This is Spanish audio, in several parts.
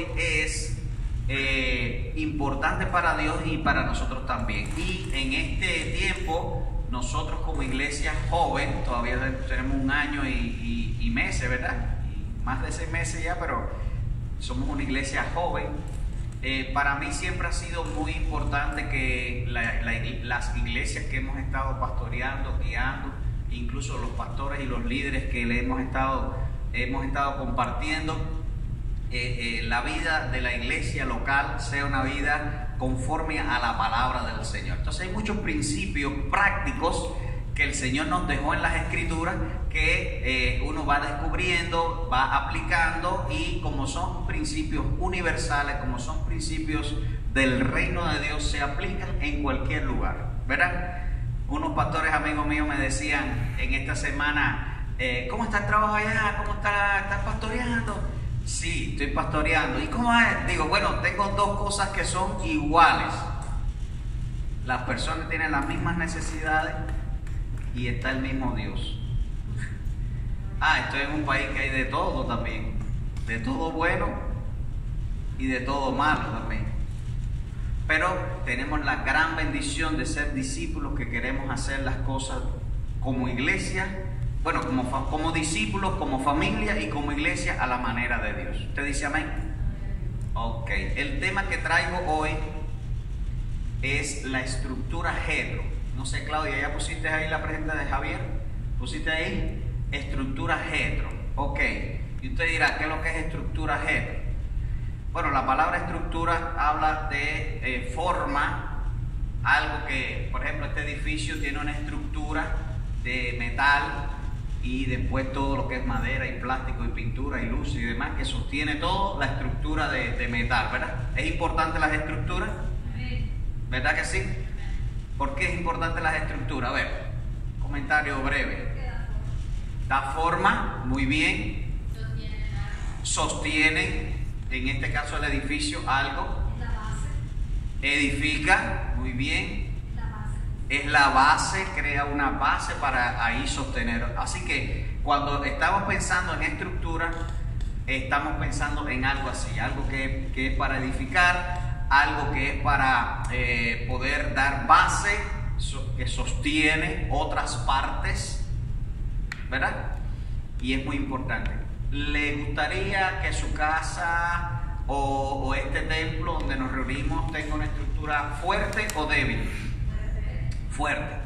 hoy es importante para Dios y para nosotros también. Y en este tiempo, nosotros como iglesia joven, todavía tenemos 1 año y meses, ¿verdad? Y más de 6 meses ya, pero somos una iglesia joven. Para mí siempre ha sido muy importante que las iglesias que hemos estado pastoreando, guiando, incluso los pastores y los líderes que le hemos estado compartiendo, la vida de la iglesia local sea una vida conforme a la palabra del Señor. Entonces hay muchos principios prácticos que el Señor nos dejó en las Escrituras que uno va descubriendo, va aplicando, y como son principios universales, como son principios del reino de Dios, se aplican en cualquier lugar, ¿verdad? Unos pastores amigos míos me decían en esta semana, ¿cómo está el trabajo allá? ¿Cómo estás pastoreando? Sí, estoy pastoreando. ¿Y cómo es? Digo, bueno, tengo 2 cosas que son iguales. Las personas tienen las mismas necesidades y está el mismo Dios. Estoy en un país que hay de todo también, de todo bueno y de todo malo también. Pero tenemos la gran bendición de ser discípulos que queremos hacer las cosas como iglesia, bueno, como discípulos, como familia y como iglesia a la manera de Dios. ¿Usted dice amén? Ok, el tema que traigo hoy es la estructura Jetro. No sé, Claudia, ¿ya pusiste ahí la pregunta de Javier? ¿Pusiste ahí? Estructura Jetro. Ok, y usted dirá, ¿qué es lo que es estructura Jetro? Bueno, la palabra estructura habla de forma, algo que, por ejemplo, este edificio tiene una estructura de metal, y después todo lo que es madera y plástico y pintura y luz y demás, que sostiene todo la estructura de metal, ¿verdad? ¿Es importante las estructuras? ¿Verdad que sí? ¿Por qué es importante las estructuras? A ver, comentario breve. Da forma, muy bien. Sostiene, en este caso el edificio, algo. Edifica, muy bien. Es la base, crea una base para ahí sostener. Así que cuando estamos pensando en estructura, estamos pensando en algo así, algo que es para edificar, algo que es para poder dar base, que sostiene otras partes, ¿verdad? Y es muy importante. ¿Le gustaría que su casa o este templo donde nos reunimos tenga una estructura fuerte o débil? Fuerte.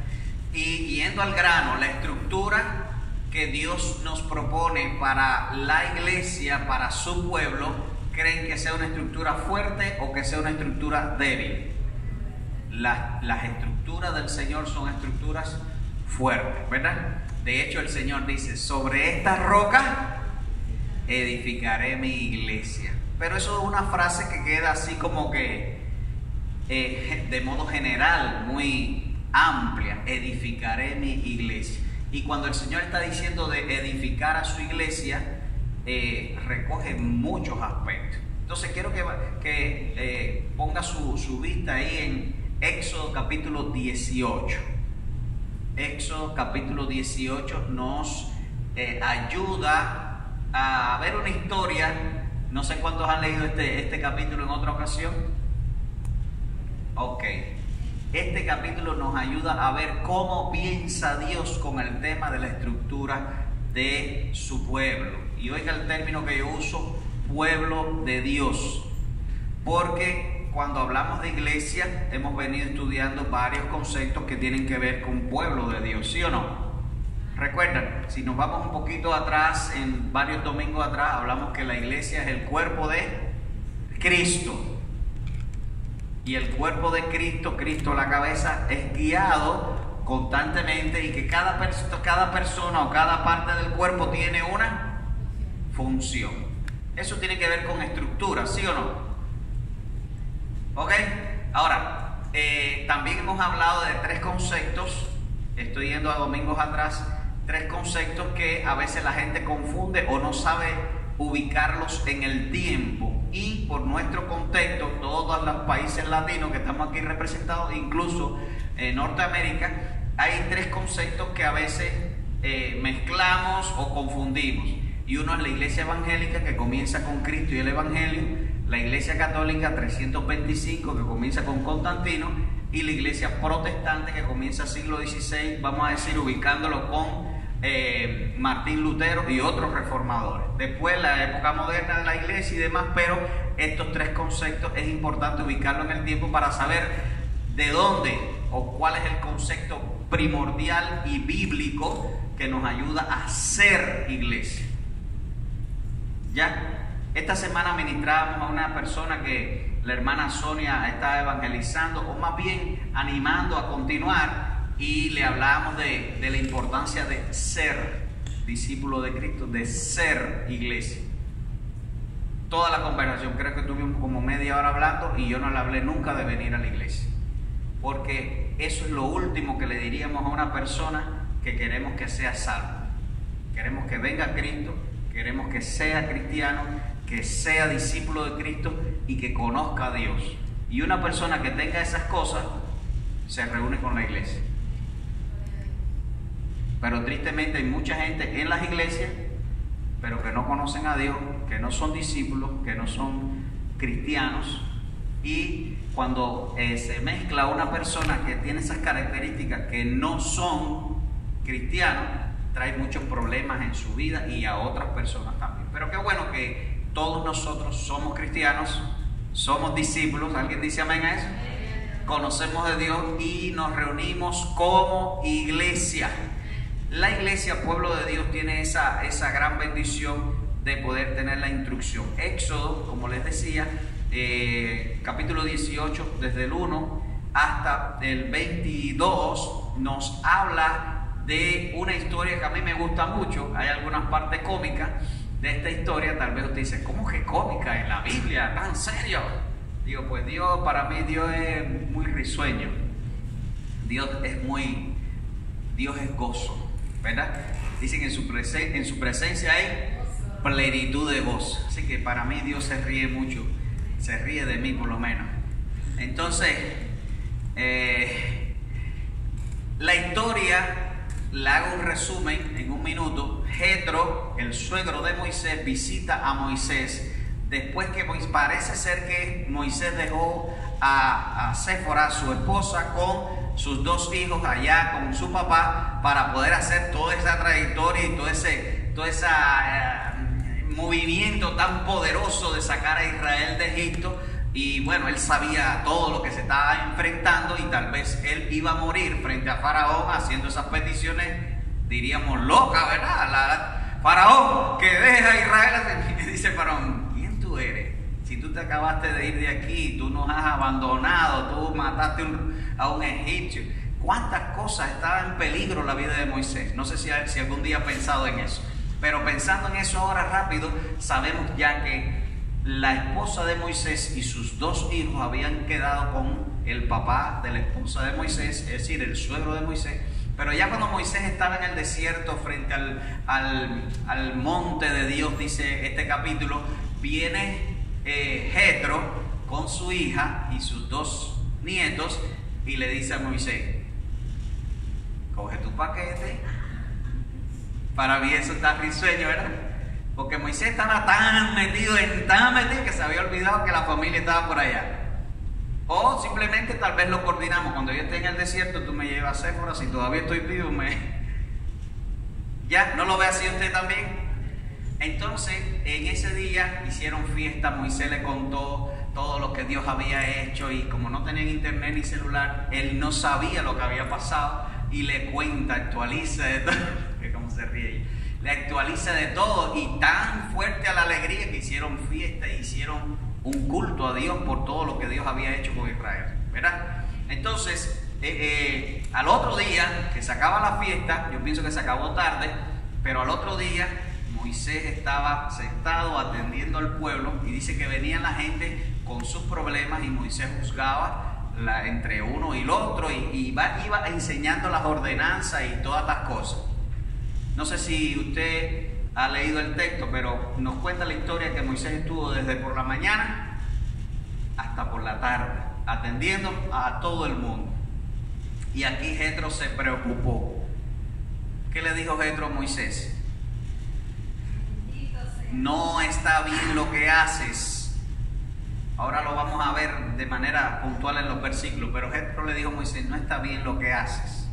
Y yendo al grano, la estructura que Dios nos propone para la iglesia, para su pueblo, ¿creen que sea una estructura fuerte o que sea una estructura débil? Las estructuras del Señor son estructuras fuertes, ¿verdad? De hecho, el Señor dice, sobre esta roca edificaré mi iglesia. Pero eso es una frase que queda así como que de modo general, muy amplia. Edificaré mi iglesia. Y cuando el Señor está diciendo de edificar a su iglesia, recoge muchos aspectos. Entonces quiero que ponga su vista ahí en Éxodo capítulo 18. Éxodo capítulo 18 nos ayuda a ver una historia. No sé cuántos han leído este capítulo en otra ocasión. Ok. Este capítulo nos ayuda a ver cómo piensa Dios con el tema de la estructura de su pueblo. Y oiga el término que yo uso, pueblo de Dios. Porque cuando hablamos de iglesia, hemos venido estudiando varios conceptos que tienen que ver con pueblo de Dios, ¿sí o no? Recuerdan, si nos vamos un poquito atrás, en varios domingos atrás, hablamos que la iglesia es el cuerpo de Cristo. Y el cuerpo de Cristo, Cristo la cabeza, es guiado constantemente, y que cada persona o cada parte del cuerpo tiene una función. Eso tiene que ver con estructura, ¿sí o no? ¿Ok? Ahora, también hemos hablado de 3 conceptos, estoy yendo a domingos atrás, 3 conceptos que a veces la gente confunde o no sabe ubicarlos en el tiempo. Y por nuestro contexto, todos los países latinos que estamos aquí representados, incluso en Norteamérica, hay 3 conceptos que a veces mezclamos o confundimos. Y uno es la iglesia evangélica, que comienza con Cristo y el Evangelio, la iglesia católica 325, que comienza con Constantino, y la iglesia protestante, que comienza siglo XVI, vamos a decir, ubicándolo con Martín Lutero y otros reformadores. Después la época moderna de la iglesia y demás, pero estos tres conceptos es importante ubicarlo en el tiempo para saber de dónde o cuál es el concepto primordial y bíblico que nos ayuda a ser iglesia. Ya, esta semana ministrábamos a una persona que la hermana Sonia está evangelizando, o más bien animando a continuar, y le hablábamos de la importancia de ser discípulo de Cristo, de ser iglesia. Toda la conversación, creo que tuvimos como media hora hablando, y yo no le hablé nunca de venir a la iglesia, porque eso es lo último que le diríamos a una persona que queremos que sea salvo. Queremos que venga a Cristo, queremos que sea cristiano, que sea discípulo de Cristo y que conozca a Dios. Y una persona que tenga esas cosas se reúne con la iglesia. Pero tristemente hay mucha gente en las iglesias, pero que no conocen a Dios, que no son discípulos, que no son cristianos. Y cuando se mezcla una persona que tiene esas características que no son cristianos, trae muchos problemas en su vida y a otras personas también. Pero qué bueno que todos nosotros somos cristianos, somos discípulos. ¿Alguien dice amén a eso? Conocemos de Dios y nos reunimos como iglesia. La iglesia, pueblo de Dios, tiene esa gran bendición de poder tener la instrucción. Éxodo, como les decía, capítulo 18, desde el 1 hasta el 22, nos habla de una historia que a mí me gusta mucho. Hay algunas partes cómicas de esta historia. Tal vez usted dice, ¿cómo que cómica en la Biblia? ¿Tan serio? Digo, pues Dios, para mí Dios es muy risueño. Dios es gozo, ¿verdad? Dicen en su presencia hay plenitud de gozo. Así que para mí Dios se ríe mucho, se ríe de mí por lo menos. Entonces, la historia, le hago un resumen en un minuto. Jetro, el suegro de Moisés, visita a Moisés después que parece ser que Moisés dejó a Séfora, su esposa, con sus dos hijos allá con su papá, para poder hacer toda esa trayectoria y todo ese movimiento tan poderoso de sacar a Israel de Egipto. Y bueno, él sabía todo lo que se estaba enfrentando, y tal vez él iba a morir frente a Faraón haciendo esas peticiones, diríamos, locas, ¿verdad? Faraón, que deja a Israel. Y dice Faraón, ¿quién tú eres? Si tú te acabaste de ir de aquí, tú nos has abandonado, tú mataste a un egipcio. ¿Cuántas cosas estaban en peligro la vida de Moisés? No sé si algún día ha pensado en eso, pero pensando en eso ahora rápido, sabemos ya que la esposa de Moisés y sus dos hijos habían quedado con el papá de la esposa de Moisés, es decir, el suegro de Moisés. Pero ya cuando Moisés estaba en el desierto frente al monte de Dios, dice este capítulo, viene Jetro con su hija y sus dos nietos y le dice a Moisés, coge tu paquete. Para mí eso está risueño, ¿verdad? Porque Moisés estaba tan metido que se había olvidado que la familia estaba por allá. O simplemente tal vez lo coordinamos. Cuando yo esté en el desierto, tú me llevas a Séfora. Si todavía estoy vivo, ¿Ya? ¿No lo ve así usted también? Entonces, en ese día hicieron fiesta. Moisés le contó todo lo que Dios había hecho. Y como no tenían internet ni celular, él no sabía lo que había pasado. Y le cuenta, actualiza de todo. Que cómo se ríe. Le actualiza de todo, y tan fuerte a la alegría que hicieron fiesta e hicieron un culto a Dios por todo lo que Dios había hecho con Israel, ¿verdad? Entonces, al otro día que se acaba la fiesta, yo pienso que se acabó tarde, pero al otro día Moisés estaba sentado atendiendo al pueblo, y dice que venía la gente con sus problemas y Moisés juzgaba entre uno y el otro, y iba enseñando las ordenanzas y todas estas cosas. No sé si usted ha leído el texto, pero nos cuenta la historia que Moisés estuvo desde por la mañana hasta por la tarde, atendiendo a todo el mundo. Y aquí Jetro se preocupó. ¿Qué le dijo Jetro a Moisés? no está bien lo que haces. Ahora lo vamos a ver de manera puntual en los versículos, pero Jetro le dijo a Moisés, no está bien lo que haces.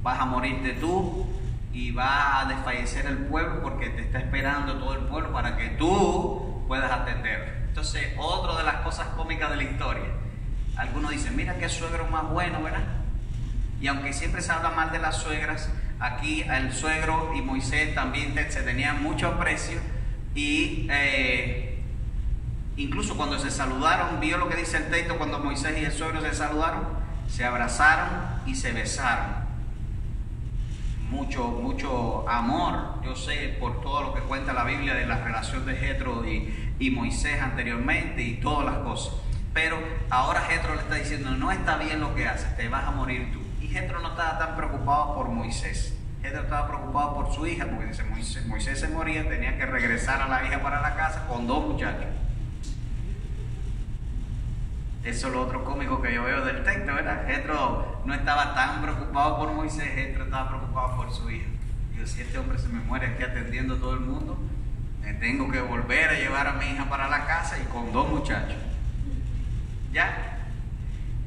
Vas a morirte tú y va a desfallecer el pueblo porque te está esperando todo el pueblo para que tú puedas atender. Entonces, otra de las cosas cómicas de la historia. Algunos dicen, mira qué suegro más bueno, ¿verdad? Y aunque siempre se habla mal de las suegras, aquí el suegro y Moisés también se tenían mucho aprecio y incluso cuando se saludaron, vio lo que dice el texto, cuando Moisés y el suegro se saludaron, se abrazaron y se besaron. Mucho amor, yo sé por todo lo que cuenta la Biblia de la relación de Jetro y Moisés anteriormente y todas las cosas. Pero ahora Jetro le está diciendo, no está bien lo que haces, te vas a morir tú. Y Jetro no estaba tan preocupado por Moisés. Jetro estaba preocupado por su hija, porque dice, Moisés se moría, tenía que regresar a la hija para la casa con 2 muchachos. Eso es lo otro cómico que yo veo del texto, ¿verdad? Jetro no estaba tan preocupado por Moisés, Jetro estaba preocupado por su hija. Digo, si este hombre se me muere aquí atendiendo a todo el mundo, me tengo que volver a llevar a mi hija para la casa y con 2 muchachos. ¿Ya?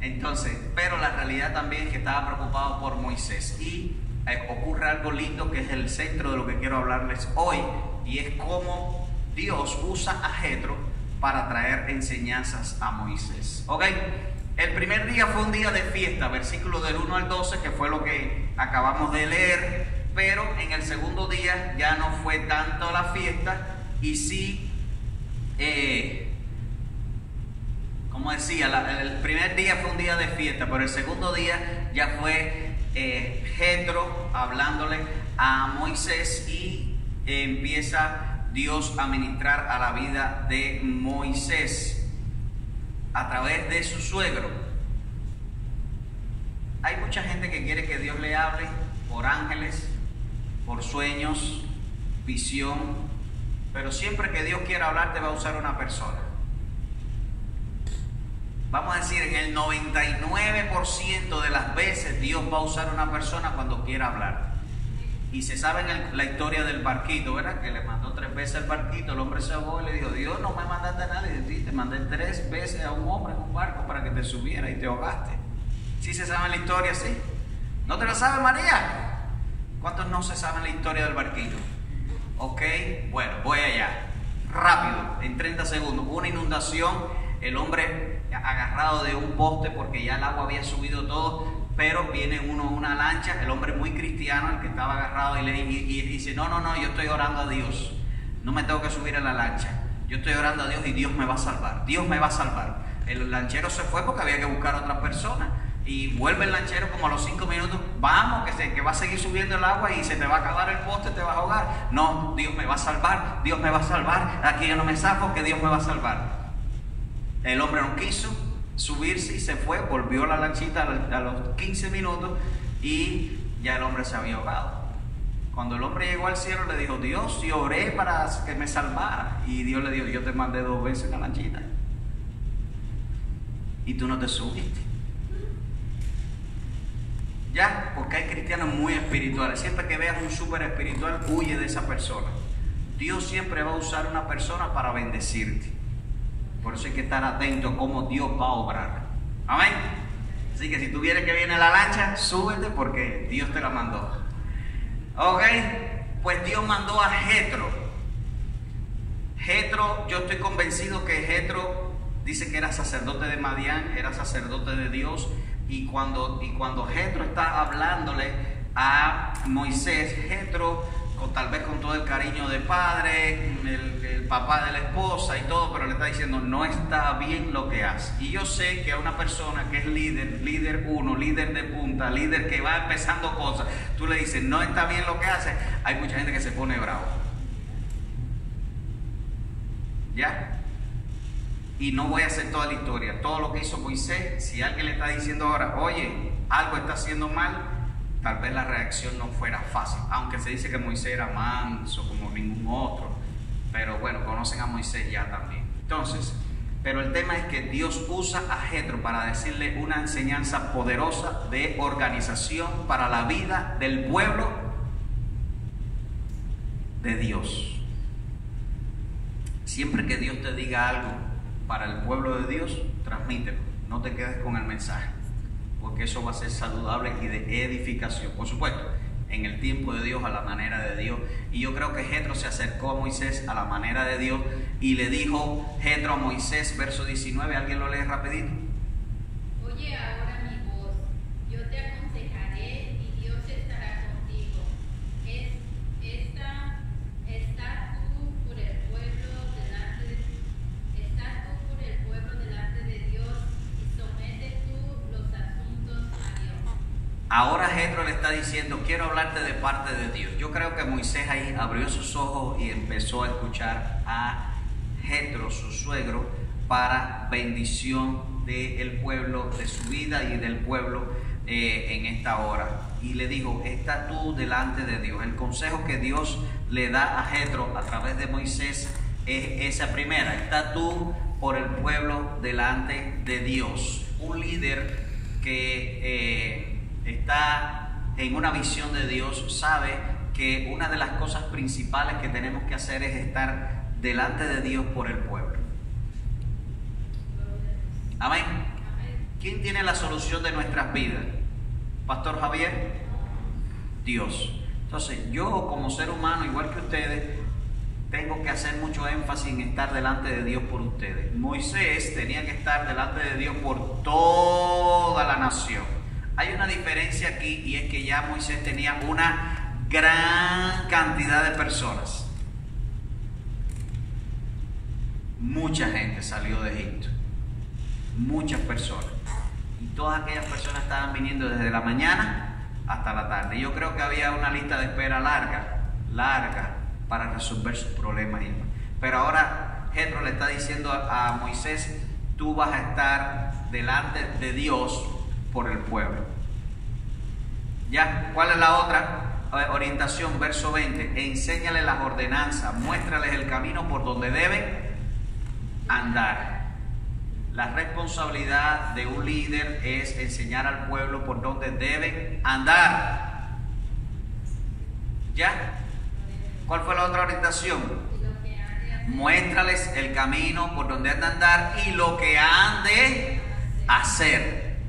Entonces, pero la realidad también es que estaba preocupado por Moisés. Y ocurre algo lindo que es el centro de lo que quiero hablarles hoy, y es cómo Dios usa a Jetro para traer enseñanzas a Moisés. ¿Ok? El primer día fue un día de fiesta, versículo del 1 al 12, que fue lo que acabamos de leer, pero en el segundo día ya no fue tanto la fiesta, y sí, como decía, el primer día fue un día de fiesta, pero el segundo día ya fue Jetro hablándole a Moisés y empieza Dios a ministrar a la vida de Moisés a través de su suegro. Hay mucha gente que quiere que Dios le hable por ángeles, por sueños, visión, pero siempre que Dios quiera hablar te va a usar una persona. Vamos a decir, en el 99% de las veces Dios va a usar una persona cuando quiera hablar. Y se sabe la historia del barquito, ¿verdad? Que le mandó 3 veces el barquito, el hombre se ahogó y le dijo, Dios, no me mandaste a nadie de ti, te mandé 3 veces a un hombre en un barco para que te subiera y te ahogaste. ¿Sí se sabe la historia, sí? ¿No te la sabe, María? ¿Cuántos no se saben la historia del barquito? Ok, bueno, voy allá. Rápido, en 30 segundos. Hubo una inundación, el hombre agarrado de un poste porque ya el agua había subido todo, pero viene una lancha, el hombre muy cristiano, el que estaba agarrado, y dice, no, yo estoy orando a Dios, no me tengo que subir a la lancha, yo estoy orando a Dios y Dios me va a salvar, Dios me va a salvar. El lanchero se fue porque había que buscar a otra persona, y vuelve el lanchero como a los 5 minutos, vamos, que va a seguir subiendo el agua y se te va a acabar el poste, te vas a ahogar. No, Dios me va a salvar, Dios me va a salvar, aquí yo no me zafo, que Dios me va a salvar. El hombre no quiso subirse y se fue, volvió a la lanchita a los 15 minutos y ya el hombre se había ahogado. Cuando el hombre llegó al cielo le dijo, Dios, yo oré para que me salvara, y Dios le dijo, yo te mandé 2 veces en la lanchita y tú no te subiste. Ya, porque hay cristianos muy espirituales. Siempre que veas un súper espiritual, huye de esa persona. Dios siempre va a usar una persona para bendecirte. Por eso hay que estar atento a cómo Dios va a obrar. Amén. Así que si tú vienes que viene la lancha, súbete porque Dios te la mandó. Ok, pues Dios mandó a Jetro. Jetro, yo estoy convencido que Jetro dice que era sacerdote de Madián, era sacerdote de Dios. Y cuando Jetro está hablándole a Moisés, Jetro, tal vez con todo el cariño de padre, el papá de la esposa y todo, pero le está diciendo, no está bien lo que hace. Y yo sé que a una persona que es líder 1, líder de punta, líder que va empezando cosas, tú le dices, no está bien lo que hace, hay mucha gente que se pone bravo. ¿Ya? Y no voy a hacer toda la historia, todo lo que hizo Moisés. Si alguien le está diciendo ahora, oye, algo está haciendo mal, tal vez la reacción no fuera fácil, aunque se dice que Moisés era manso como ningún otro, pero bueno, conocen a Moisés ya también. Entonces, pero el tema es que Dios usa a Jetro para decirle una enseñanza poderosa de organización para la vida del pueblo de Dios. siempre que Dios te diga algo para el pueblo de Dios, transmítelo. No te quedes con el mensaje, porque eso va a ser saludable y de edificación. Por supuesto, en el tiempo de Dios, a la manera de Dios. Y yo creo que Jetro se acercó a Moisés a la manera de Dios y le dijo Jetro a Moisés, verso 19, ¿alguien lo lee rapidito? Oye ahora mi voz, yo te aconsejaré y Dios estará contigo. Estás tú por el pueblo delante de Dios y somete tú los asuntos a Dios. Ahora Jetro le está diciendo, quiero hablarte de parte de Dios. Yo creo que Moisés ahí abrió sus ojos y empezó a escuchar a Jetro, su suegro, para bendición del pueblo, de su vida y del pueblo en esta hora. Y le dijo, está tú delante de Dios. El consejo que Dios le da a Jetro a través de Moisés es esa primera, está tú por el pueblo delante de Dios. Un líder que está en una visión de Dios sabe que una de las cosas principales que tenemos que hacer es estar delante de Dios por el pueblo. Amén. ¿Quién tiene la solución de nuestras vidas? ¿Pastor Javier? Dios. Entonces, yo como ser humano, igual que ustedes, tengo que hacer mucho énfasis en estar delante de Dios por ustedes. Moisés tenía que estar delante de Dios por toda la nación. Hay una diferencia aquí y es que ya Moisés tenía una gran cantidad de personas. Mucha gente salió de Egipto. Muchas personas. Y todas aquellas personas estaban viniendo desde la mañana hasta la tarde. Yo creo que había una lista de espera larga para resolver sus problemas. Pero ahora Jetro le está diciendo a Moisés, tú vas a estar delante de Dios por el pueblo. ¿Ya? ¿Cuál es la otra orientación? Verso 20. Enséñale las ordenanzas, muéstrales el camino por donde deben andar. La responsabilidad de un líder es enseñar al pueblo por donde deben andar. ¿Ya? ¿Cuál fue la otra orientación? Muéstrales el camino por donde han de andar y lo que han de hacer.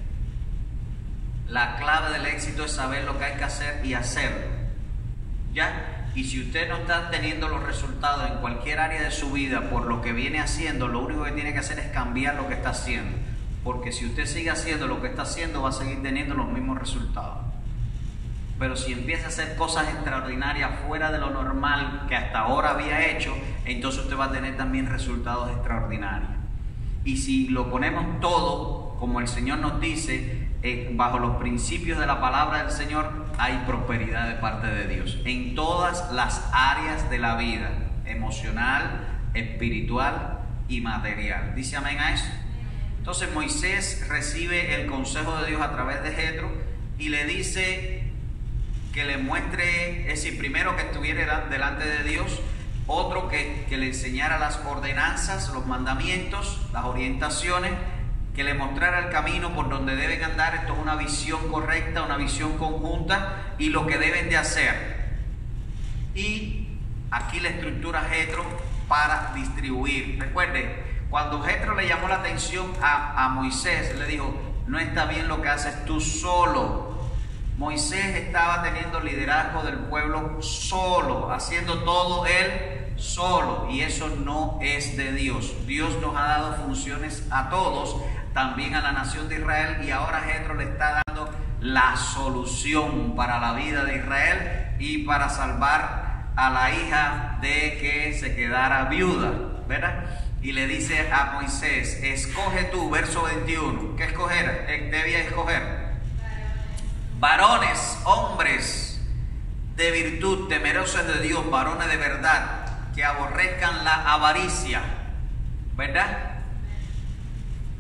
La clave del éxito es saber lo que hay que hacer y hacerlo. ¿Ya? Y si usted no está teniendo los resultados en cualquier área de su vida por lo que viene haciendo, lo único que tiene que hacer es cambiar lo que está haciendo. Porque si usted sigue haciendo lo que está haciendo, va a seguir teniendo los mismos resultados. Pero si empieza a hacer cosas extraordinarias fuera de lo normal que hasta ahora había hecho, entonces usted va a tener también resultados extraordinarios. Y si lo ponemos todo, como el Señor nos dice, bajo los principios de la palabra del Señor, hay prosperidad de parte de Dios en todas las áreas de la vida, emocional, espiritual y material. ¿Dice amén a eso? Entonces Moisés recibe el consejo de Dios a través de Jetro y le dice que le muestre, es decir, primero que estuviera delante de Dios, otro que le enseñara las ordenanzas, los mandamientos, las orientaciones, que le mostrara el camino por donde deben andar. Esto es una visión correcta, una visión conjunta y lo que deben de hacer. Y aquí la estructura Jetro para distribuir. Recuerde, cuando Jetro le llamó la atención a Moisés, le dijo, no está bien lo que haces tú solo. Moisés estaba teniendo liderazgo del pueblo solo, haciendo todo él solo, y eso no es de Dios. Dios nos ha dado funciones a todos, también a la nación de Israel, y ahora Jetro le está dando la solución para la vida de Israel y para salvar a la hija de que se quedara viuda, ¿verdad? Y le dice a Moisés, escoge tú, verso 21, ¿qué escoger? Debía escoger varones, hombres de virtud, temerosos de Dios, varones de verdad, que aborrezcan la avaricia, ¿verdad?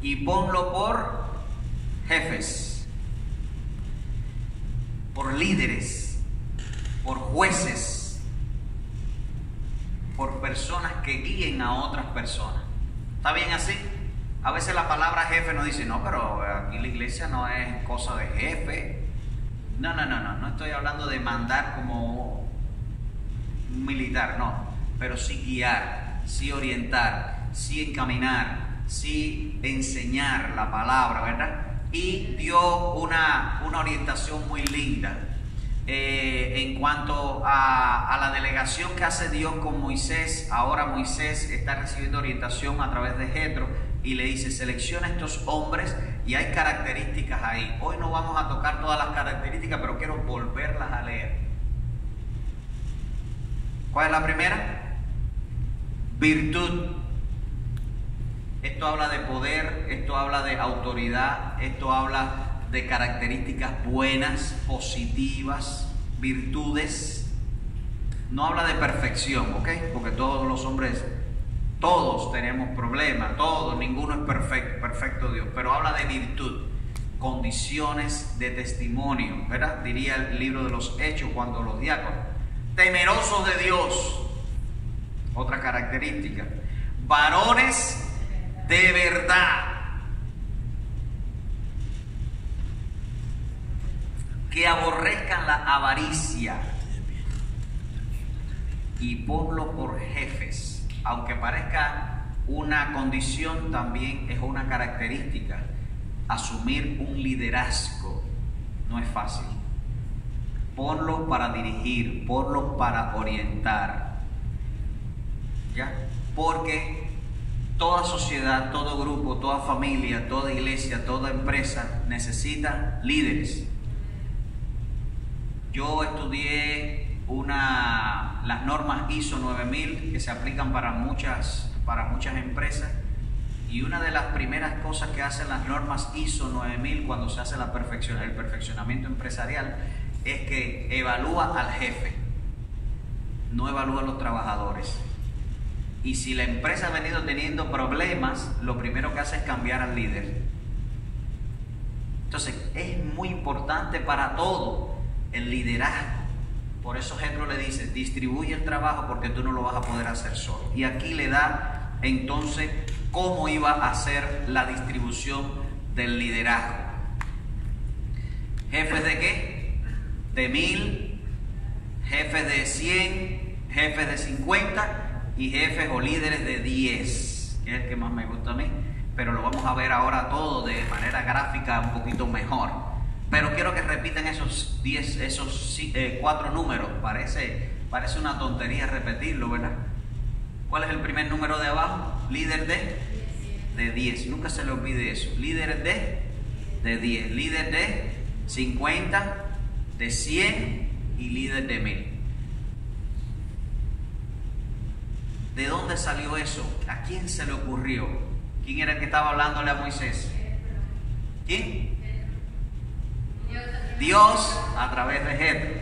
Y ponlo por jefes, por líderes, por jueces, por personas que guíen a otras personas. ¿Está bien así? A veces la palabra jefe nos dice, no, pero aquí la iglesia no es cosa de jefe. No estoy hablando de mandar como un militar, no, pero sí guiar. sí orientar, sí encaminar, sí enseñar la palabra, ¿verdad? Y dio una orientación muy linda en cuanto a la delegación que hace Dios con Moisés. Ahora Moisés está recibiendo orientación a través de Jetro y le dice: selecciona estos hombres, y hay características ahí. Hoy no vamos a tocar todas las características, pero quiero volverlas a leer. ¿Cuál es la primera? Virtud. Esto habla de poder, esto habla de autoridad, esto habla de características buenas, positivas, virtudes. No habla de perfección, ¿ok? Porque todos los hombres, todos tenemos problemas, todos, ninguno es perfecto Dios, pero habla de virtud, condiciones de testimonio, ¿verdad? Diría el libro de los Hechos cuando los diáconos, temerosos de Dios, otra característica, varones de verdad, que aborrezcan la avaricia, y ponlo por jefes. Aunque parezca una condición, también es una característica. Asumir un liderazgo no es fácil. Ponlo para dirigir, ponlo para orientar, ¿ya? Porque toda sociedad, todo grupo, toda familia, toda iglesia, toda empresa necesita líderes. Yo estudié las normas ISO 9000 que se aplican para muchas empresas, y una de las primeras cosas que hacen las normas ISO 9000 cuando se hace el perfeccionamiento empresarial es que evalúa al jefe, no evalúa a los trabajadores. Y si la empresa ha venido teniendo problemas, lo primero que hace es cambiar al líder. Entonces es muy importante para todo el liderazgo. Por eso Jetro le dice: distribuye el trabajo porque tú no lo vas a poder hacer solo. Y aquí le da entonces cómo iba a ser la distribución del liderazgo. ¿Jefes de qué? De 1000, jefes de 100, jefes de 50 y jefes o líderes de 10. Es el que más me gusta a mí, pero lo vamos a ver ahora todo de manera gráfica un poquito mejor. Pero quiero que repitan esos 4 números. Parece una tontería repetirlo, ¿verdad? ¿Cuál es el primer número de abajo? Líder de 10. Nunca se le olvide eso. Líder de 10. Líder de 50, de 100 y líder de 1000. ¿De dónde salió eso? ¿A quién se le ocurrió? ¿Quién era el que estaba hablándole a Moisés? ¿Quién? Dios a través de Jetro.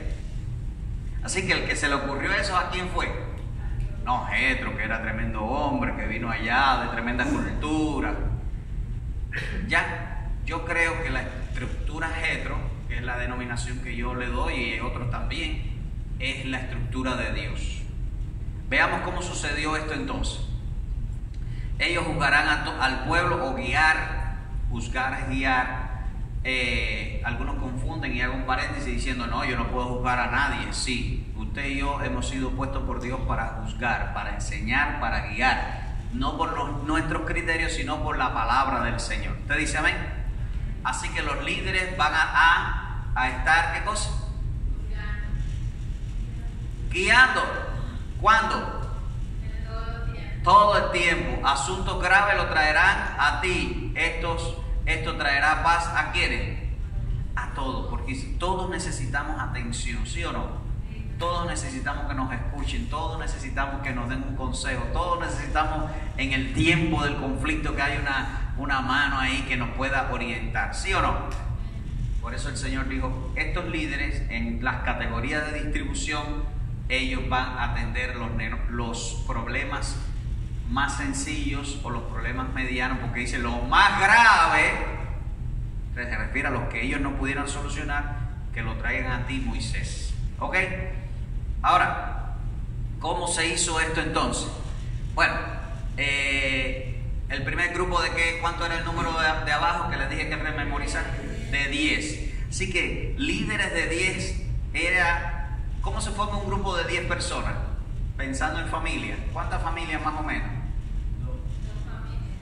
Así que el que se le ocurrió eso, ¿a quién fue? No, Jetro, que era tremendo hombre, que vino allá de tremenda cultura. Ya, yo creo que la estructura Jetro, que es la denominación que yo le doy y otros también, es la estructura de Dios. Veamos cómo sucedió esto entonces. Ellos juzgarán al pueblo, o juzgar es guiar. Algunos confunden y hago un paréntesis diciendo: no, yo no puedo juzgar a nadie. Sí, usted y yo hemos sido puestos por Dios para juzgar, para enseñar, para guiar, no por nuestros criterios, sino por la palabra del Señor. ¿Usted dice amén? Así que los líderes van a estar, ¿qué cosa? Guiando. ¿Cuándo? Todo el tiempo. Asuntos graves lo traerán a ti. Esto traerá paz ¿a quiénes? A todos, porque todos necesitamos atención, ¿sí o no? Todos necesitamos que nos escuchen, todos necesitamos que nos den un consejo, todos necesitamos en el tiempo del conflicto que hay una mano ahí que nos pueda orientar, ¿sí o no? Por eso el Señor dijo: estos líderes en las categorías de distribución, ellos van a atender los problemas más sencillos o los problemas medianos, porque dice lo más grave, se refiere a los que ellos no pudieran solucionar, que lo traigan a ti, Moisés. ¿Ok? Ahora, ¿cómo se hizo esto entonces? Bueno, el primer grupo ¿cuánto era el número de abajo que les dije que rememorizar? De 10. Así que líderes de 10 ¿cómo se forma un grupo de 10 personas? Pensando en familia, ¿cuántas familias más o menos?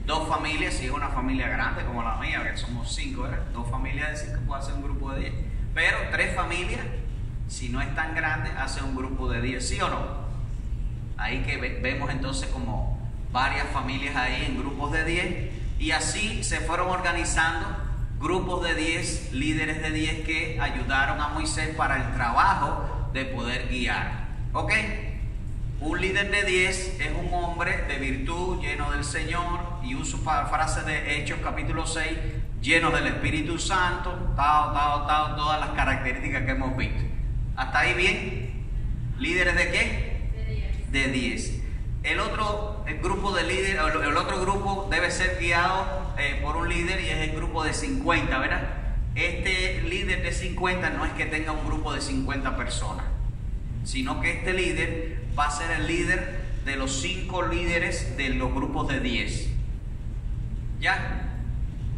Dos familias, si es una familia grande como la mía, que somos 5, ¿verdad? 2 familias decir que puede hacer un grupo de 10. Pero 3 familias, si no es tan grande, hace un grupo de 10, ¿sí o no? Ahí que vemos entonces como varias familias ahí en grupos de 10, y así se fueron organizando grupos de 10, líderes de 10 que ayudaron a Moisés para el trabajo de poder guiar. ¿Ok? Un líder de 10 es un hombre de virtud, lleno del Señor, y uso frase de Hechos capítulo 6, lleno del Espíritu Santo, todas las características que hemos visto. ¿Hasta ahí bien? ¿Líderes de qué? De 10. El otro grupo de líderes, el otro grupo debe ser guiado por un líder, y es el grupo de 50, ¿verdad? Este líder de 50 no es que tenga un grupo de 50 personas, sino que este líder va a ser el líder de los 5 líderes de los grupos de 10. ¿Ya?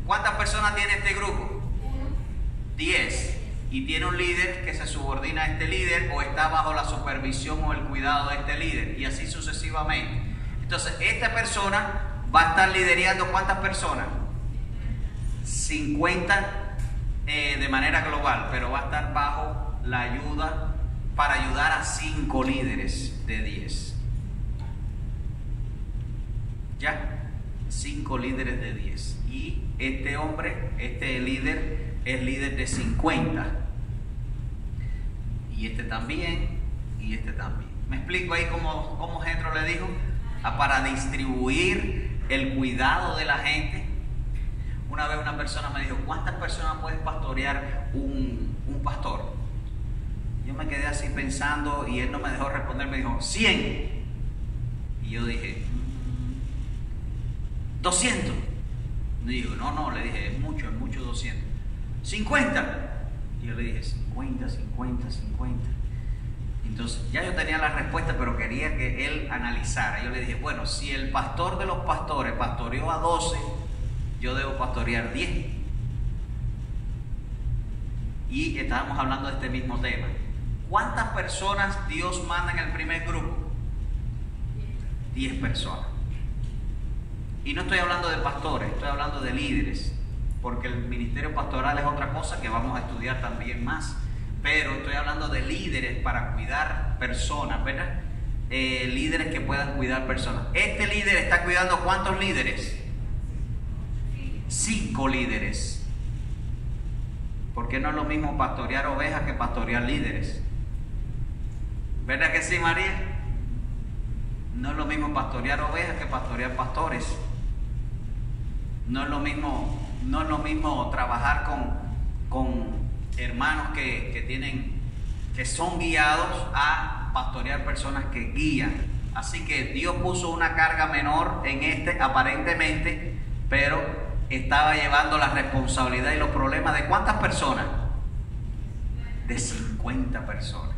¿Cuántas personas tiene este grupo? 10. Y tiene un líder que se subordina a este líder o está bajo la supervisión o el cuidado de este líder, y así sucesivamente. Entonces, esta persona va a estar liderando ¿cuántas personas? 50 de manera global, pero va a estar bajo la ayuda para ayudar a 5 líderes de 10. ¿Ya? 5 líderes de 10. Y este hombre, este líder, es líder de 50. Y este también, y este también. ¿Me explico ahí cómo Jethro le dijo? Para distribuir el cuidado de la gente. Una vez una persona me dijo, ¿cuántas personas puede pastorear un pastor? Yo me quedé así pensando y él no me dejó responder, me dijo 100. Y yo dije 200. Y digo, no, le dije, es mucho 200. 50. Y yo le dije 50. Entonces ya yo tenía la respuesta, pero quería que él analizara. Yo le dije, bueno, si el pastor de los pastores pastoreó a 12, yo debo pastorear 10. Y estábamos hablando de este mismo tema. ¿Cuántas personas Dios manda en el primer grupo? 10 personas. Y no estoy hablando de pastores, estoy hablando de líderes, porque el ministerio pastoral es otra cosa que vamos a estudiar también más, pero estoy hablando de líderes para cuidar personas, ¿verdad? Líderes que puedan cuidar personas. Este líder está cuidando ¿cuántos líderes? 5 líderes. Porque no es lo mismo pastorear ovejas que pastorear líderes. ¿Verdad que sí, María? No es lo mismo pastorear ovejas que pastorear pastores. No es lo mismo trabajar con hermanos que son guiados a pastorear personas que guían. Así que Dios puso una carga menor en este aparentemente, pero estaba llevando la responsabilidad y los problemas de ¿cuántas personas? De 50 personas.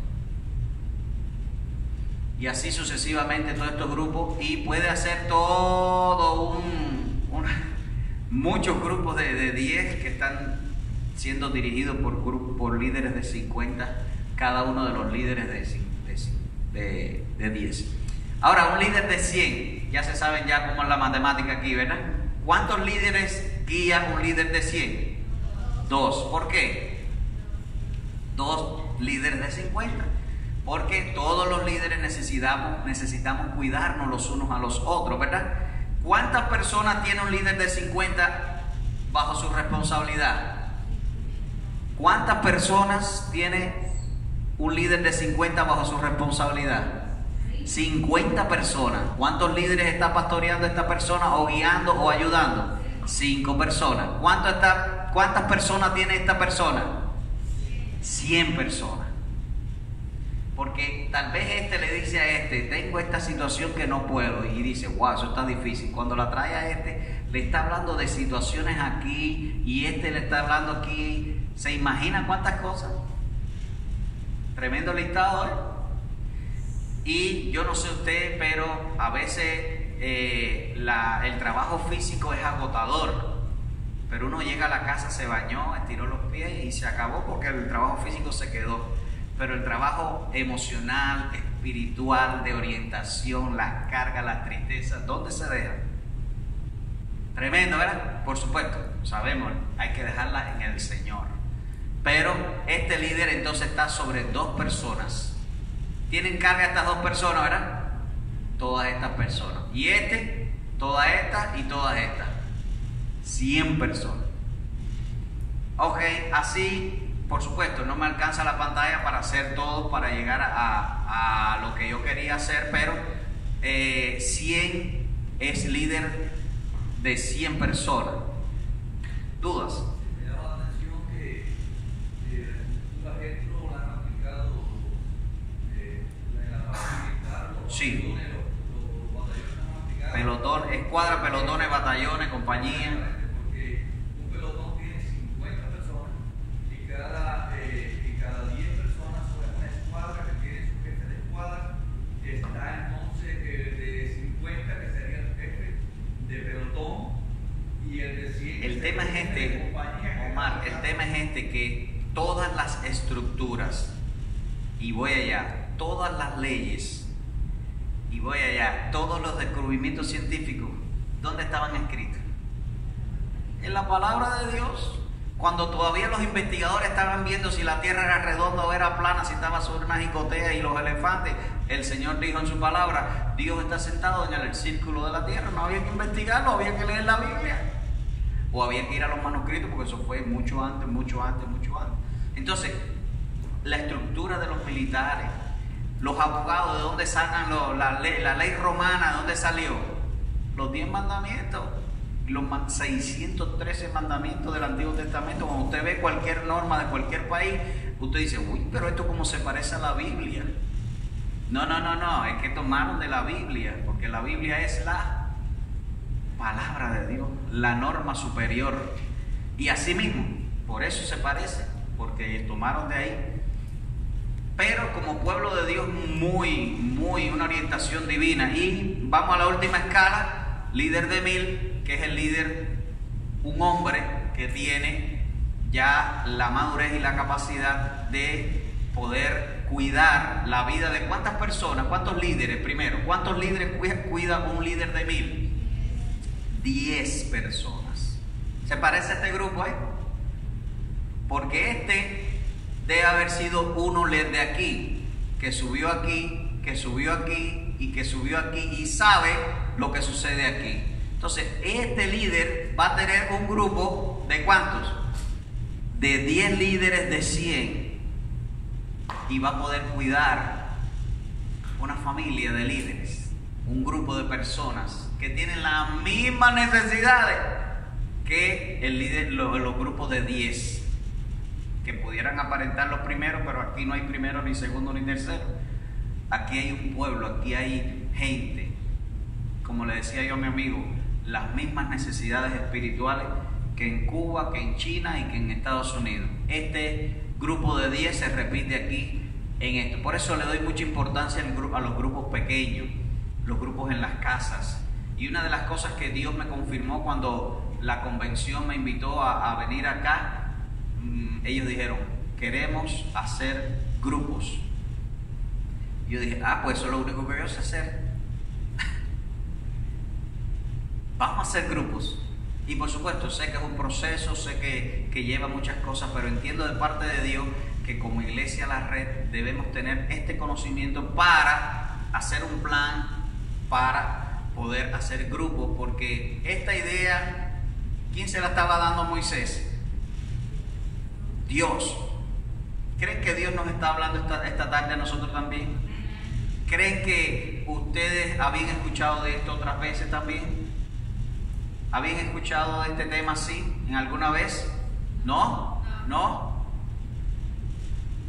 Y así sucesivamente todos estos grupos, y puede hacer todo muchos grupos de 10 que están siendo dirigidos por líderes de 50, cada uno de los líderes de 10. Ahora, un líder de 100, ya se saben ya cómo es la matemática aquí, ¿verdad? ¿Cuántos líderes guía un líder de 100? 2. ¿Por qué? 2 líderes de 50. Porque todos los líderes necesitamos cuidarnos los unos a los otros, ¿verdad? ¿Cuántas personas tiene un líder de 50 bajo su responsabilidad? ¿Cuántas personas tiene un líder de 50 bajo su responsabilidad? 50 personas. ¿Cuántos líderes está pastoreando esta persona o guiando o ayudando? 5 personas. ¿Cuántas personas tiene esta persona? 100 personas. Porque tal vez le dice a tengo esta situación que no puedo, y dice, wow, eso está difícil. Cuando la trae a le está hablando de situaciones aquí, y le está hablando aquí. ¿Se imagina cuántas cosas? Tremendo listado, ¿eh? Y yo no sé usted, pero a veces el trabajo físico es agotador. Pero uno llega a la casa, se bañó, estiró los pies y se acabó porque el trabajo físico se quedó. Pero el trabajo emocional, espiritual, de orientación, las cargas, las tristezas, ¿dónde se dejan? Tremendo, ¿verdad? Por supuesto, sabemos, hay que dejarlas en el Señor. Pero este líder entonces está sobre 2 personas. Tienen carga estas 2 personas, ¿verdad? Todas estas personas. Y todas estas y todas estas. 100 personas. Ok, así, por supuesto, no me alcanza la pantalla para hacer todo, para llegar a lo que yo quería hacer, pero 100 es líder de 100 personas. ¿Dudas? Me llama la atención que la gente no la han aplicado en la parte militar, los Sí. batallones, los batallones no han aplicado. Pelotón, escuadra, pelotones, batallones, compañía. Porque un pelotón tiene 50 personas y cada 10 personas son una escuadra que tiene su jefe de escuadra. Está entonces de 50 que sería el jefe de pelotón y el de 100. El tema es este, Omar, el tema es este, que todas las estructuras, y voy allá, todas las leyes, y voy allá, todos los descubrimientos científicos, ¿dónde estaban escritos? En la palabra de Dios. Cuando todavía los investigadores estaban viendo si la tierra era redonda o era plana, si estaba sobre una jicotea y los elefantes, el Señor dijo en su palabra, Dios está sentado en el círculo de la tierra. No había que investigarlo, había que leer la Biblia. O había que ir a los manuscritos, porque eso fue mucho antes. Entonces, la estructura de los militares, los abogados, ¿de dónde sacan la ley romana? ¿De dónde salió? Los 10 mandamientos, los 613 mandamientos del Antiguo Testamento. Cuando usted ve cualquier norma de cualquier país, usted dice, uy, pero esto cómo se parece a la Biblia. No, es que tomaron de la Biblia, porque la Biblia es la palabra de Dios, la norma superior. Y así mismo, por eso se parece, porque tomaron de ahí. Pero como pueblo de Dios, muy una orientación divina. Y vamos a la última escala, líder de 1000, que es el líder, un hombre que tiene ya la madurez y la capacidad de poder cuidar la vida de cuántas personas, cuántos líderes primero, cuántos líderes cuida un líder de 1000. 10 personas. ¿Se parece a este grupo ahí? Porque este debe haber sido uno de aquí, que subió aquí, que subió aquí y que subió aquí y sabe lo que sucede aquí. Entonces, este líder va a tener un grupo de ¿cuántos? De 10 líderes de 100 y va a poder cuidar una familia de líderes, un grupo de personas que tienen las mismas necesidades que el líder, los grupos de 10, que pudieran aparentar los primeros, pero aquí no hay primero, ni segundo, ni tercero. Aquí hay un pueblo, aquí hay gente, como le decía yo a mi amigo, las mismas necesidades espirituales que en Cuba, que en China y que en Estados Unidos. Este grupo de 10 se repite aquí en esto. Por eso le doy mucha importancia a los grupos pequeños, los grupos en las casas. Y una de las cosas que Dios me confirmó cuando la convención me invitó a venir acá, ellos dijeron, queremos hacer grupos. Yo dije, pues eso es lo único que yo sé hacer. Vamos a hacer grupos. Y por supuesto, sé que es un proceso, sé que lleva muchas cosas, pero entiendo de parte de Dios que como iglesia La Red debemos tener este conocimiento para hacer un plan, para poder hacer grupos, porque esta idea, ¿quién se la estaba dando a Moisés? Dios. ¿Creen que Dios nos está hablando esta tarde a nosotros también? ¿Creen que ustedes habían escuchado de esto otras veces también? ¿Habían escuchado de este tema así en alguna vez? ¿No? ¿No?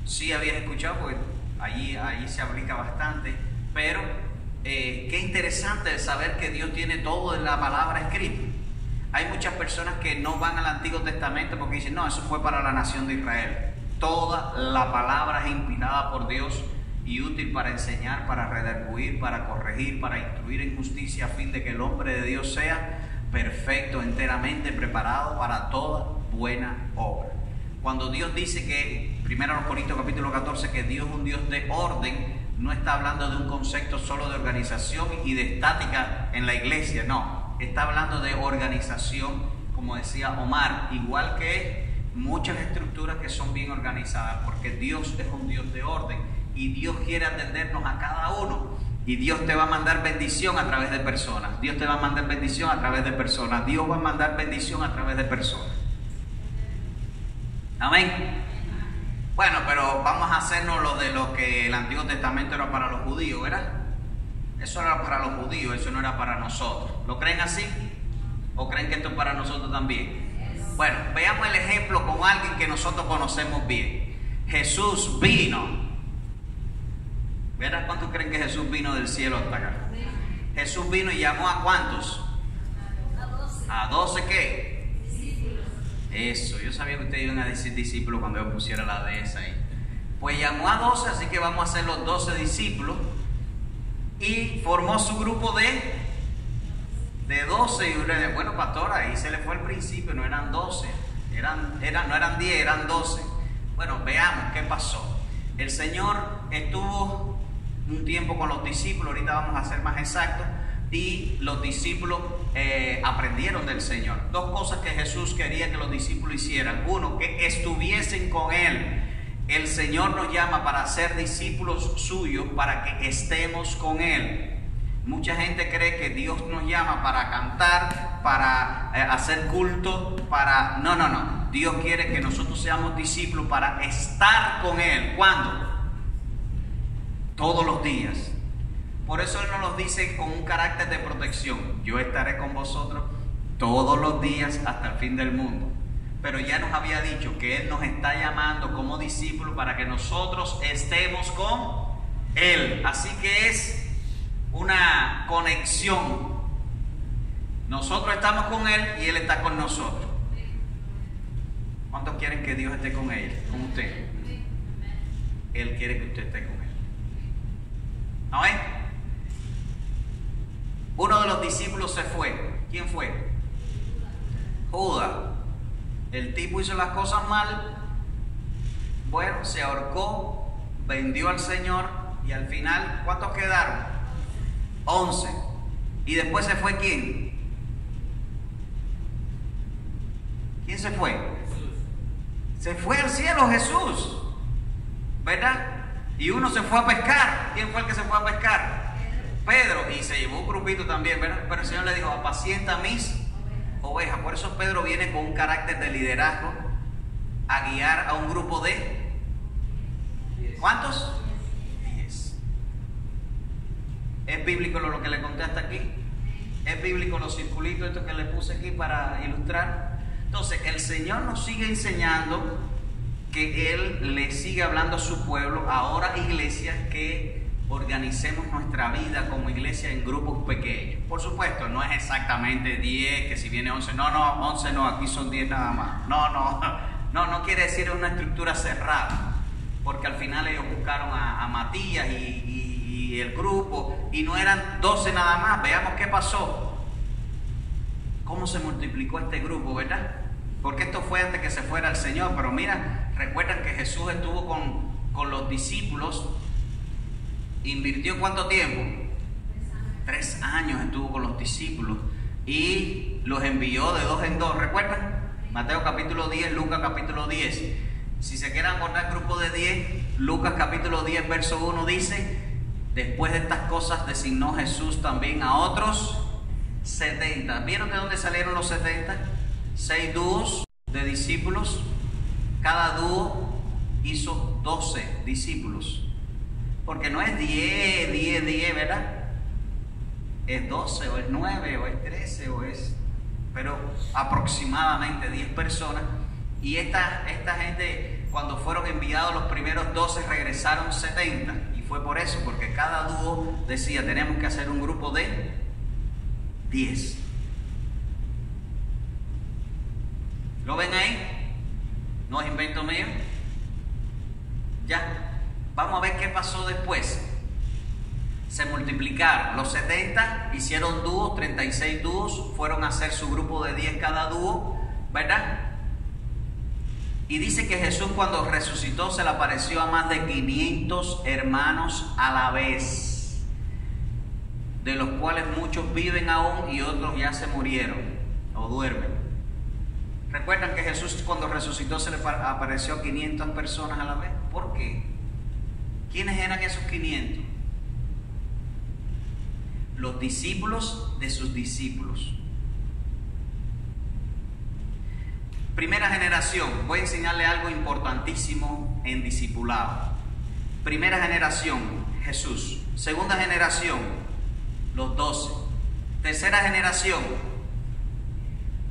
Sí habían escuchado, porque allí se aplica bastante, pero qué interesante saber que Dios tiene todo en la palabra escrita. Hay muchas personas que no van al Antiguo Testamento porque dicen, no, eso fue para la nación de Israel. Toda la palabra es inspirada por Dios y útil para enseñar, para redarguir, para corregir, para instruir en justicia, a fin de que el hombre de Dios sea perfecto, enteramente preparado para toda buena obra. Cuando Dios dice que, 1 Corintios capítulo 14, que Dios es un Dios de orden, no está hablando de un concepto solo de organización y de estática en la iglesia, no, está hablando de organización, como decía Omar, igual que muchas estructuras que son bien organizadas, porque Dios es un Dios de orden y Dios quiere atendernos a cada uno. Y Dios te va a mandar bendición a través de personas. Dios te va a mandar bendición a través de personas. Dios va a mandar bendición a través de personas. Amén. Bueno, pero vamos a hacernos lo de lo que el Antiguo Testamento era para los judíos, ¿verdad? Eso era para los judíos, eso no era para nosotros. ¿Lo creen así? ¿O creen que esto es para nosotros también? Bueno, veamos el ejemplo con alguien que nosotros conocemos bien. Jesús vino. ¿Verdad? ¿Cuántos creen que Jesús vino del cielo hasta acá? Jesús vino y llamó ¿a cuántos? ¿A 12 qué? Discípulos. Eso, yo sabía que ustedes iban a decir discípulos cuando yo pusiera la de esa ahí. Pues llamó a 12, así que vamos a hacer los 12 discípulos. Y formó su grupo de 12. Y bueno, pastor, ahí se le fue al principio, no eran 12. No eran 10, eran 12. Bueno, veamos qué pasó. El Señor estuvo un tiempo con los discípulos, ahorita vamos a ser más exactos, y los discípulos aprendieron del Señor. Dos cosas que Jesús quería que los discípulos hicieran. Uno, que estuviesen con Él. El Señor nos llama para ser discípulos suyos, para que estemos con Él. Mucha gente cree que Dios nos llama para cantar, para hacer culto, para... No. Dios quiere que nosotros seamos discípulos para estar con Él. ¿Cuándo? Todos los días. Por eso Él nos lo dice con un carácter de protección. Yo estaré con vosotros todos los días hasta el fin del mundo. Pero ya nos había dicho que Él nos está llamando como discípulos para que nosotros estemos con Él. Así que es una conexión. Nosotros estamos con Él y Él está con nosotros. ¿Cuántos quieren que Dios esté con ellos? Con usted. Él quiere que usted esté con Él. ¿Amén? Uno de los discípulos se fue. ¿Quién fue? Judas. El tipo hizo las cosas mal. Bueno, se ahorcó, vendió al Señor y al final, ¿cuántos quedaron? 11. ¿Y después se fue quién? ¿Quién se fue? Se fue al cielo Jesús, ¿verdad? Y uno se fue a pescar. ¿Quién fue el que se fue a pescar? Pedro. Y se llevó un grupito también, ¿verdad? Pero el Señor le dijo, apacienta mis ovejas. Por eso Pedro viene con un carácter de liderazgo a guiar a un grupo de... ¿Cuántos? 10. ¿Es bíblico lo que le conté hasta aquí? ¿Es bíblico los circulitos estos que le puse aquí para ilustrar? Entonces, el Señor nos sigue enseñando que Él le sigue hablando a su pueblo, ahora iglesia, que organicemos nuestra vida como iglesia en grupos pequeños. Por supuesto, no es exactamente 10, que si viene 11, no, 11 no, aquí son 10 nada más. No quiere decir una estructura cerrada, porque al final ellos buscaron a Matías y el grupo, y no eran 12 nada más. Veamos qué pasó, cómo se multiplicó este grupo, ¿verdad? Porque esto fue antes que se fuera el Señor. Pero mira, recuerdan que Jesús estuvo con los discípulos. ¿Invirtió cuánto tiempo? 3 años estuvo con los discípulos. Y los envió de 2 en 2. ¿Recuerdan? Mateo capítulo 10, Lucas capítulo 10. Si se quieren acordar el grupo de 10, Lucas capítulo 10, verso 1 dice: después de estas cosas designó Jesús también a otros 70. ¿Vieron de dónde salieron los 70? 6 dúos de discípulos. Cada dúo hizo 12 discípulos. Porque no es 10, ¿verdad? Es 12 o es 9 o es 13 o es... pero aproximadamente 10 personas. Y esta gente, cuando fueron enviados los primeros 12, regresaron 70. Y fue por eso, porque cada dúo decía, tenemos que hacer un grupo de 10. ¿Lo ven ahí? No es invento mío. Ya. Vamos a ver qué pasó después. Se multiplicaron. Los 70 hicieron dúos, 36 dúos. Fueron a hacer su grupo de 10 cada dúo, ¿verdad? Y dice que Jesús cuando resucitó se le apareció a más de 500 hermanos a la vez, de los cuales muchos viven aún y otros ya se murieron o duermen. ¿Recuerdan que Jesús cuando resucitó se le apareció a 500 personas a la vez? ¿Por qué? ¿Quiénes eran esos 500? Los discípulos de sus discípulos. Primera generación, voy a enseñarle algo importantísimo en discipulado. Primera generación, Jesús. Segunda generación, los 12. Tercera generación,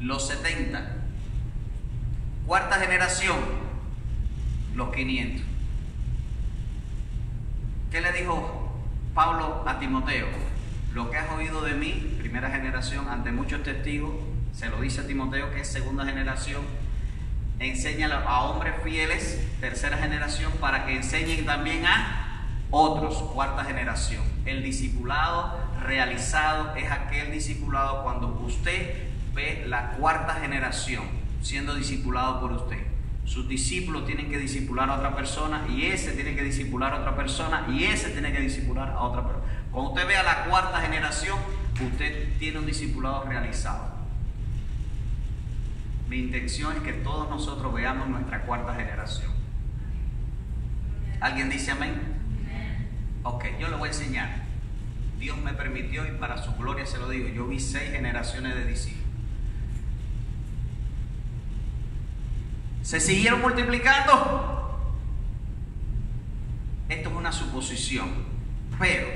los 70. Cuarta generación, los 500. ¿Qué le dijo Pablo a Timoteo? Lo que has oído de mí, primera generación, ante muchos testigos, se lo dice a Timoteo, que es segunda generación. Enséñalo a hombres fieles, tercera generación, para que enseñen también a otros, cuarta generación. El discipulado realizado es aquel discipulado cuando usted ve la cuarta generación siendo discipulado por usted. Sus discípulos tienen que discipular a otra persona, y ese tiene que discipular a otra persona, y ese tiene que discipular a otra persona. Cuando usted vea la cuarta generación, usted tiene un discipulado realizado. Mi intención es que todos nosotros veamos nuestra cuarta generación. ¿Alguien dice amén? Ok, yo le voy a enseñar. Dios me permitió, y para su gloria se lo digo, yo vi 6 generaciones de discípulos. ¿Se siguieron multiplicando? Esto es una suposición, pero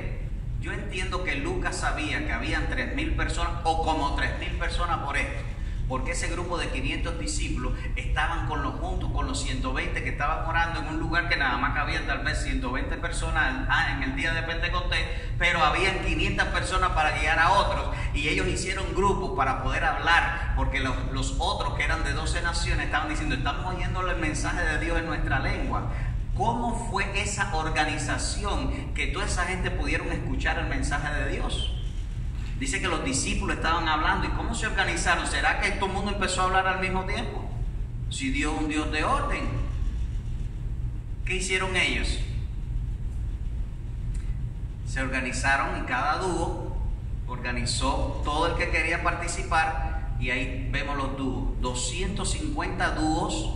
yo entiendo que Lucas sabía que habían 3.000 personas, o como 3.000 personas por esto, porque ese grupo de 500 discípulos estaban juntos con los 120 que estaban orando en un lugar que nada más cabían tal vez 120 personas en el día de Pentecostés, pero habían 500 personas para guiar a otros, y ellos hicieron grupos para poder hablar, porque los otros que eran de 12 naciones estaban diciendo, estamos oyendo el mensaje de Dios en nuestra lengua. ¿Cómo fue esa organización que toda esa gente pudieron escuchar el mensaje de Dios? Dice que los discípulos estaban hablando. ¿Y cómo se organizaron? ¿Será que todo el mundo empezó a hablar al mismo tiempo? Si Dios es un Dios de orden. ¿Qué hicieron ellos? Se organizaron, y cada dúo organizó todo el que quería participar, y ahí vemos los dúos. 250 dúos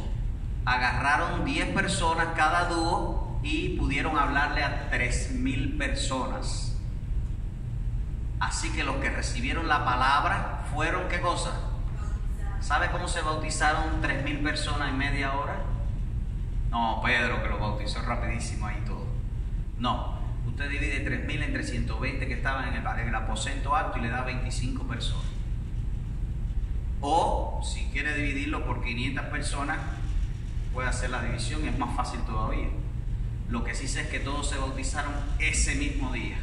agarraron 10 personas cada dúo y pudieron hablarle a 3.000 personas. Así que los que recibieron la palabra fueron, ¿qué cosa? ¿Sabe cómo se bautizaron 3.000 personas en media hora? No, Pedro que lo bautizó rapidísimo ahí todo. No, usted divide 3.000 entre 120 que estaban en el aposento alto y le da 25 personas. O si quiere dividirlo por 500 personas, puede hacer la división y es más fácil todavía. Lo que sí sé es que todos se bautizaron ese mismo día.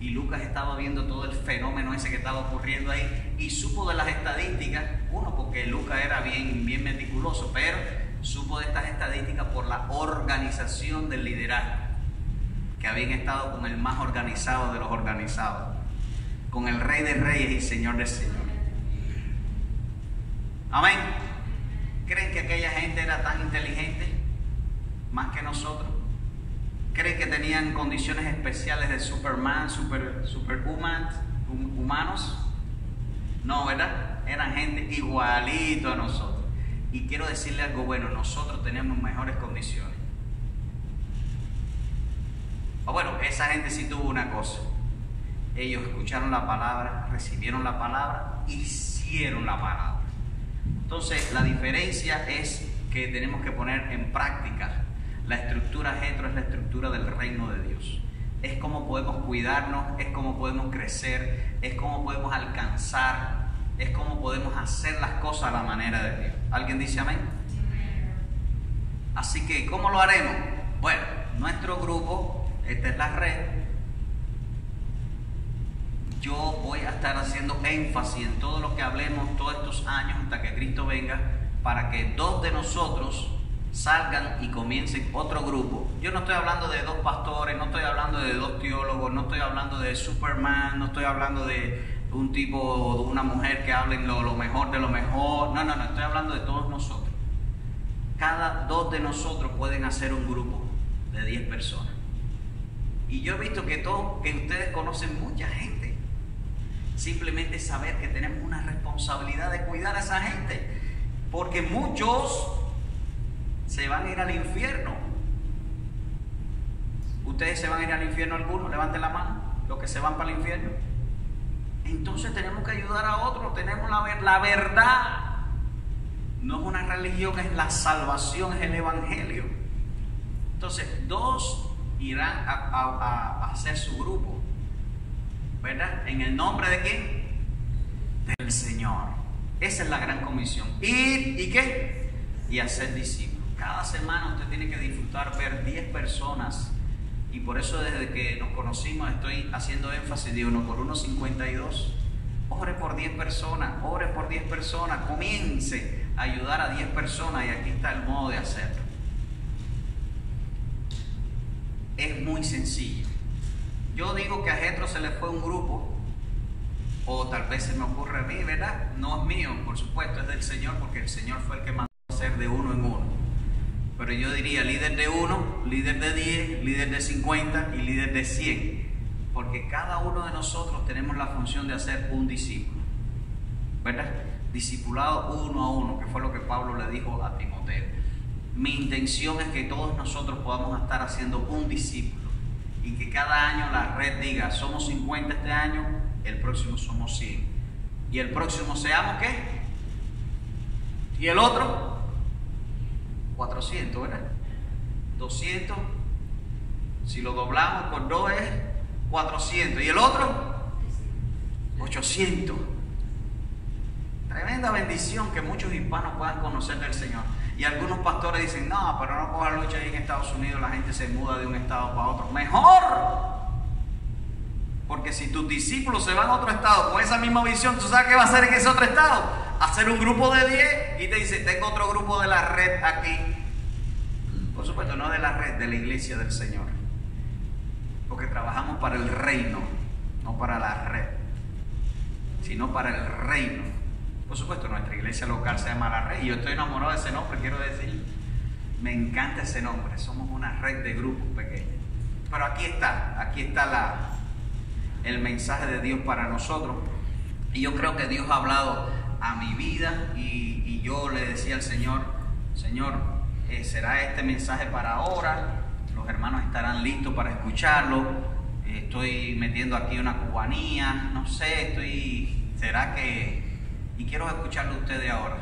Y Lucas estaba viendo todo el fenómeno ese que estaba ocurriendo ahí, y supo de las estadísticas, uno porque Lucas era bien meticuloso, pero supo de estas estadísticas por la organización del liderazgo, que habían estado con el más organizado de los organizados, con el Rey de Reyes y Señor de Señores. Amén. ¿Creen que aquella gente era tan inteligente más que nosotros? ¿Creen que tenían condiciones especiales de Superman, humanos? No, ¿verdad? Eran gente igualito a nosotros. Y quiero decirle algo bueno, nosotros tenemos mejores condiciones. O bueno, esa gente sí tuvo una cosa. Ellos escucharon la palabra, recibieron la palabra, hicieron la palabra. Entonces, la diferencia es que tenemos que poner en práctica. La estructura Jetro es la estructura del reino de Dios. Es como podemos cuidarnos, es como podemos crecer, es como podemos alcanzar, es como podemos hacer las cosas a la manera de Dios. ¿Alguien dice amén? Así que, ¿cómo lo haremos? Bueno, nuestro grupo, esta es la red. Yo voy a estar haciendo énfasis en todo lo que hablemos todos estos años hasta que Cristo venga, para que 2 de nosotros salgan y comiencen otro grupo. Yo no estoy hablando de 2 pastores, no estoy hablando de 2 teólogos, no estoy hablando de Superman, no estoy hablando de un tipo o de una mujer que hablen lo mejor de lo mejor. No, estoy hablando de todos nosotros. cada 2 de nosotros pueden hacer un grupo de 10 personas. Y yo he visto que ustedes conocen mucha gente. Simplemente saber que tenemos una responsabilidad de cuidar a esa gente. Porque muchos se van a ir al infierno. ¿Ustedes se van a ir al infierno algunos? Levanten la mano, los que se van para el infierno. Entonces tenemos que ayudar a otros. Tenemos la verdad. No es una religión, es la salvación, es el evangelio. Entonces, 2 irán a hacer su grupo, ¿verdad? ¿En el nombre de quién? Del Señor. Esa es la gran comisión. Ir y ¿qué? Y hacer discípulos. Cada semana usted tiene que disfrutar ver 10 personas. Y por eso desde que nos conocimos estoy haciendo énfasis de 1 por 1, 52. Ore por 10 personas, ore por 10 personas. Comience a ayudar a 10 personas y aquí está el modo de hacerlo. Es muy sencillo. Yo digo que a Jetro se le fue un grupo, o tal vez se me ocurre a mí, ¿verdad? No es mío, por supuesto, es del Señor, porque el Señor fue el que mandó a hacer de 1 en 1. Pero yo diría líder de 1, líder de 10, líder de 50 y líder de 100. Porque cada uno de nosotros tenemos la función de hacer un discípulo, ¿verdad? Discipulado 1 a 1, que fue lo que Pablo le dijo a Timoteo. Mi intención es que todos nosotros podamos estar haciendo un discípulo y que cada año la red diga, somos 50 este año, el próximo somos 100. Y el próximo seamos ¿qué? Y el otro 400, ¿verdad? 200, si lo doblamos por 2 es 400. ¿Y el otro? 800. Tremenda bendición que muchos hispanos puedan conocer del Señor. Y algunos pastores dicen, no, pero no coja lucha ahí en Estados Unidos, la gente se muda de un estado para otro. ¡Mejor! Porque si tus discípulos se van a otro estado con esa misma visión, ¿tú sabes qué va a hacer en ese otro estado? Hacer un grupo de 10 y te dice, tengo otro grupo de la red aquí. Por supuesto, no de la red, de la iglesia del Señor. Porque trabajamos para el reino, no para la red, sino para el reino. Por supuesto, nuestra iglesia local se llama La Red y yo estoy enamorado de ese nombre, quiero decir, me encanta ese nombre, somos una red de grupos pequeños. Pero aquí está el mensaje de Dios para nosotros y yo creo que Dios ha hablado a mi vida y yo le decía al Señor, ¿será este mensaje para ahora? Los hermanos estarán listos para escucharlo, estoy metiendo aquí una cubanía, no sé, ¿será que...? Y quiero escucharlo a ustedes ahora.